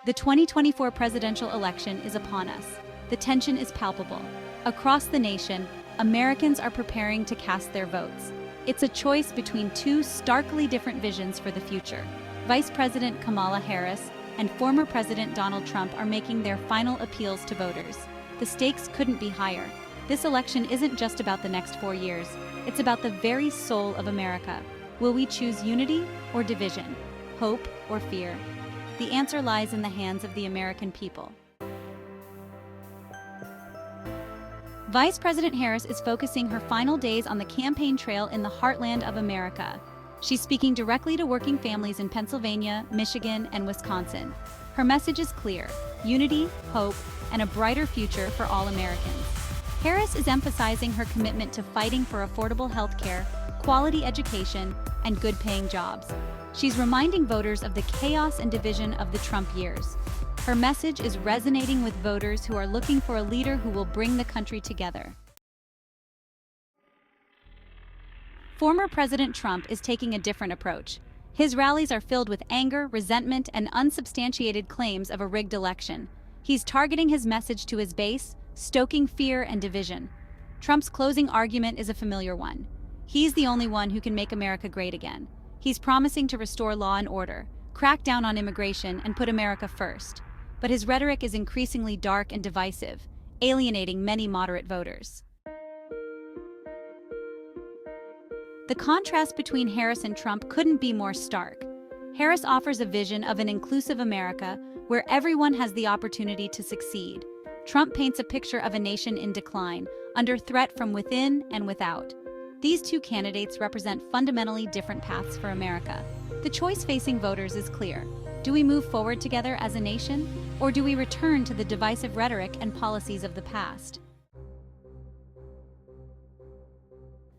The 2024 presidential election is upon us. The tension is palpable. Across the nation, Americans are preparing to cast their votes. It's a choice between two starkly different visions for the future. Vice President Kamala Harris and former President Donald Trump are making their final appeals to voters. The stakes couldn't be higher. This election isn't just about the next 4 years. It's about the very soul of America. Will we choose unity or division? Hope or fear? The answer lies in the hands of the American people. Vice President Harris is focusing her final days on the campaign trail in the heartland of America. She's speaking directly to working families in Pennsylvania, Michigan, and Wisconsin. Her message is clear: unity, hope, and a brighter future for all Americans. Harris is emphasizing her commitment to fighting for affordable health care, quality education, and good-paying jobs. She's reminding voters of the chaos and division of the Trump years. Her message is resonating with voters who are looking for a leader who will bring the country together. Former President Trump is taking a different approach. His rallies are filled with anger, resentment, and unsubstantiated claims of a rigged election. He's targeting his message to his base, stoking fear and division. Trump's closing argument is a familiar one. He's the only one who can make America great again. He's promising to restore law and order, crack down on immigration, and put America first. But his rhetoric is increasingly dark and divisive, alienating many moderate voters. The contrast between Harris and Trump couldn't be more stark. Harris offers a vision of an inclusive America where everyone has the opportunity to succeed. Trump paints a picture of a nation in decline, under threat from within and without. These two candidates represent fundamentally different paths for America. The choice facing voters is clear. Do we move forward together as a nation, or do we return to the divisive rhetoric and policies of the past?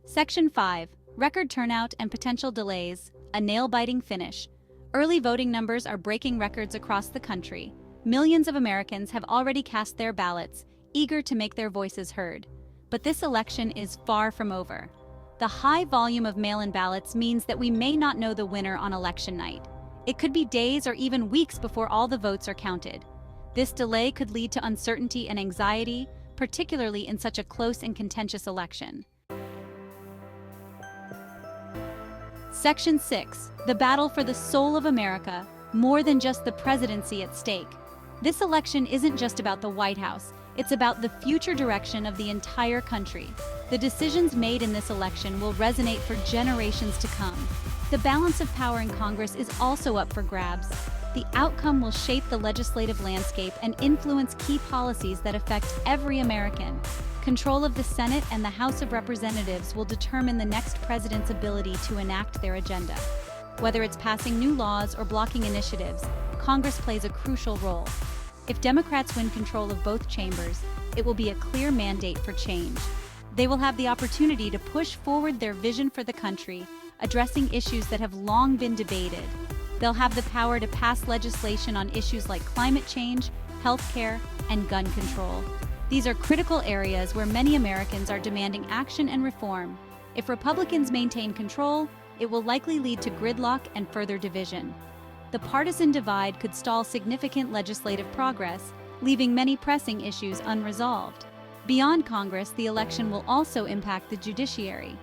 Section 5. Record turnout and potential delays, a nail-biting finish. Early voting numbers are breaking records across the country. Millions of Americans have already cast their ballots, eager to make their voices heard. But this election is far from over. The high volume of mail-in ballots means that we may not know the winner on election night. It could be days or even weeks before all the votes are counted. This delay could lead to uncertainty and anxiety, particularly in such a close and contentious election. Section 6. The battle for the soul of America, more than just the presidency at stake. This election isn't just about the White House. It's about the future direction of the entire country. The decisions made in this election will resonate for generations to come. The balance of power in Congress is also up for grabs. The outcome will shape the legislative landscape and influence key policies that affect every American. Control of the Senate and the House of Representatives will determine the next president's ability to enact their agenda. Whether it's passing new laws or blocking initiatives, Congress plays a crucial role. If Democrats win control of both chambers, it will be a clear mandate for change. They will have the opportunity to push forward their vision for the country, addressing issues that have long been debated. They'll have the power to pass legislation on issues like climate change, healthcare, and gun control. These are critical areas where many Americans are demanding action and reform. If Republicans maintain control, it will likely lead to gridlock and further division. The partisan divide could stall significant legislative progress, leaving many pressing issues unresolved. Beyond Congress, the election will also impact the judiciary.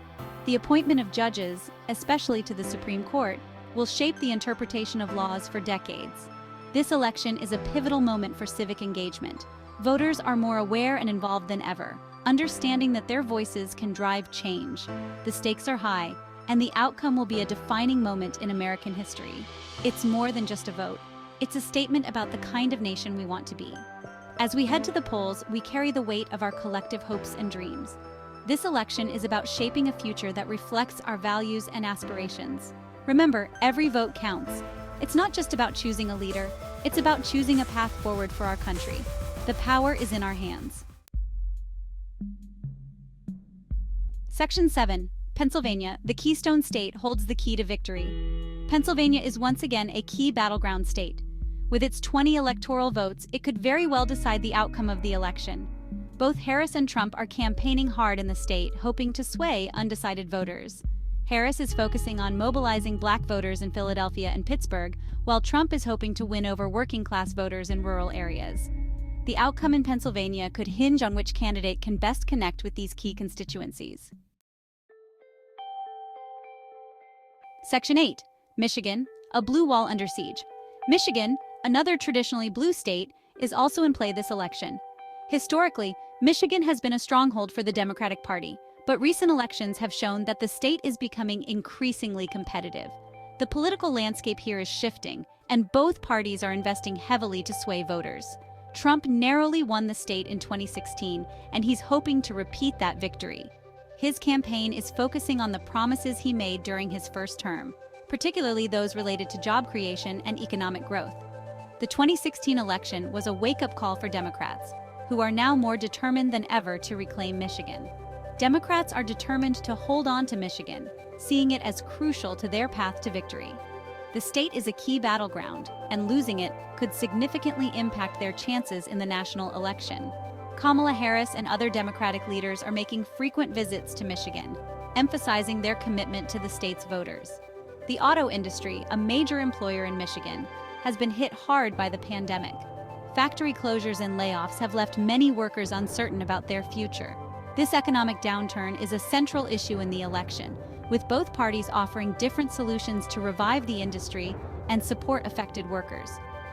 The appointment of judges, especially to the Supreme Court, will shape the interpretation of laws for decades. This election is a pivotal moment for civic engagement. Voters are more aware and involved than ever, understanding that their voices can drive change. The stakes are high, and the outcome will be a defining moment in American history. It's more than just a vote. It's a statement about the kind of nation we want to be. As we head to the polls, we carry the weight of our collective hopes and dreams. This election is about shaping a future that reflects our values and aspirations. Remember, every vote counts. It's not just about choosing a leader, it's about choosing a path forward for our country. The power is in our hands. Section 7. Pennsylvania, the Keystone State, holds the key to victory. Pennsylvania is once again a key battleground state. With its 20 electoral votes, it could very well decide the outcome of the election. Both Harris and Trump are campaigning hard in the state, hoping to sway undecided voters. Harris is focusing on mobilizing black voters in Philadelphia and Pittsburgh, while Trump is hoping to win over working-class voters in rural areas. The outcome in Pennsylvania could hinge on which candidate can best connect with these key constituencies. Section 8. Michigan, a blue wall under siege. Michigan, another traditionally blue state, is also in play this election. Historically, Michigan has been a stronghold for the Democratic Party, but recent elections have shown that the state is becoming increasingly competitive. The political landscape here is shifting, and both parties are investing heavily to sway voters. Trump narrowly won the state in 2016, and he's hoping to repeat that victory. His campaign is focusing on the promises he made during his first term, particularly those related to job creation and economic growth. The 2016 election was a wake-up call for Democrats, who are now more determined than ever to reclaim Michigan. Democrats are determined to hold on to Michigan, seeing it as crucial to their path to victory. The state is a key battleground, and losing it could significantly impact their chances in the national election. Kamala Harris and other Democratic leaders are making frequent visits to Michigan, emphasizing their commitment to the state's voters. The auto industry, a major employer in Michigan, has been hit hard by the pandemic. Factory closures and layoffs have left many workers uncertain about their future. This economic downturn is a central issue in the election, with both parties offering different solutions to revive the industry and support affected workers.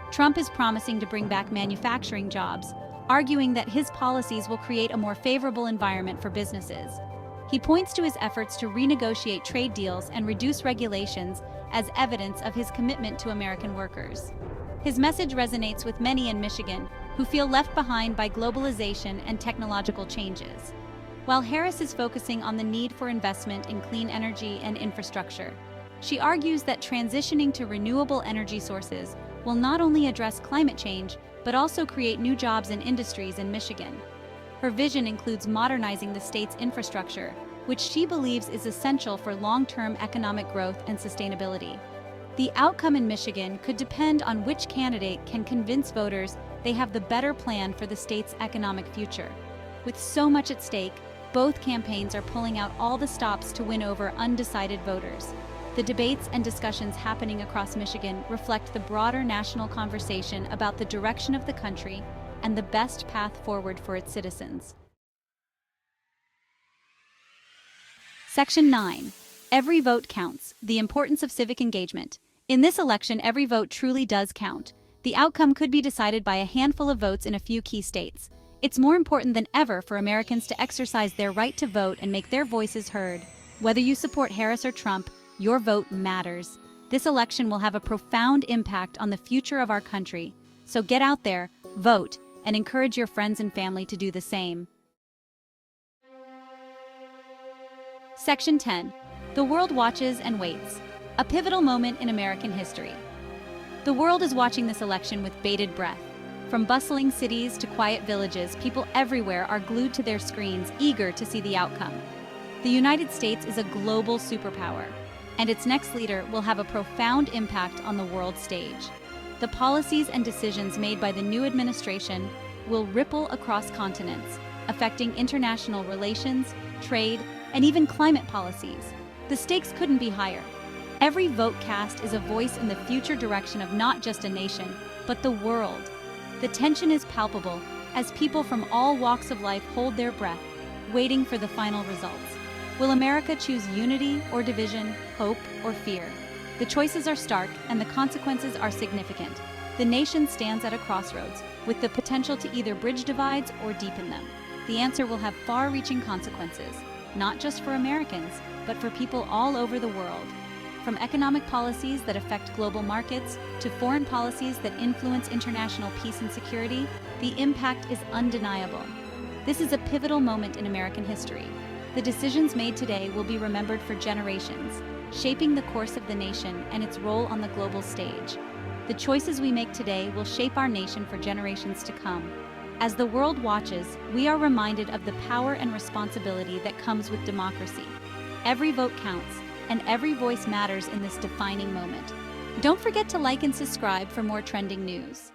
Trump is promising to bring back manufacturing jobs, arguing that his policies will create a more favorable environment for businesses. He points to his efforts to renegotiate trade deals and reduce regulations as evidence of his commitment to American workers. His message resonates with many in Michigan who feel left behind by globalization and technological changes. While Harris is focusing on the need for investment in clean energy and infrastructure, she argues that transitioning to renewable energy sources will not only address climate change, but also create new jobs and industries in Michigan. Her vision includes modernizing the state's infrastructure, which she believes is essential for long-term economic growth and sustainability. The outcome in Michigan could depend on which candidate can convince voters they have the better plan for the state's economic future. With so much at stake, both campaigns are pulling out all the stops to win over undecided voters. The debates and discussions happening across Michigan reflect the broader national conversation about the direction of the country and the best path forward for its citizens. Section 9. Every vote counts. The importance of civic engagement. In this election, every vote truly does count. The outcome could be decided by a handful of votes in a few key states. It's more important than ever for Americans to exercise their right to vote and make their voices heard. Whether you support Harris or Trump, your vote matters. This election will have a profound impact on the future of our country. So get out there, vote, and encourage your friends and family to do the same. Section 10. The world watches and waits. A pivotal moment in American history. The world is watching this election with bated breath. From bustling cities to quiet villages, people everywhere are glued to their screens, eager to see the outcome. The United States is a global superpower, and its next leader will have a profound impact on the world stage. The policies and decisions made by the new administration will ripple across continents, affecting international relations, trade, and even climate policies. The stakes couldn't be higher. Every vote cast is a voice in the future direction of not just a nation, but the world. The tension is palpable as people from all walks of life hold their breath, waiting for the final results. Will America choose unity or division, hope or fear? The choices are stark and the consequences are significant. The nation stands at a crossroads, with the potential to either bridge divides or deepen them. The answer will have far-reaching consequences, not just for Americans, but for people all over the world. From economic policies that affect global markets to foreign policies that influence international peace and security, the impact is undeniable. This is a pivotal moment in American history. The decisions made today will be remembered for generations, shaping the course of the nation and its role on the global stage. The choices we make today will shape our nation for generations to come. As the world watches, we are reminded of the power and responsibility that comes with democracy. Every vote counts, and every voice matters in this defining moment. Don't forget to like and subscribe for more trending news.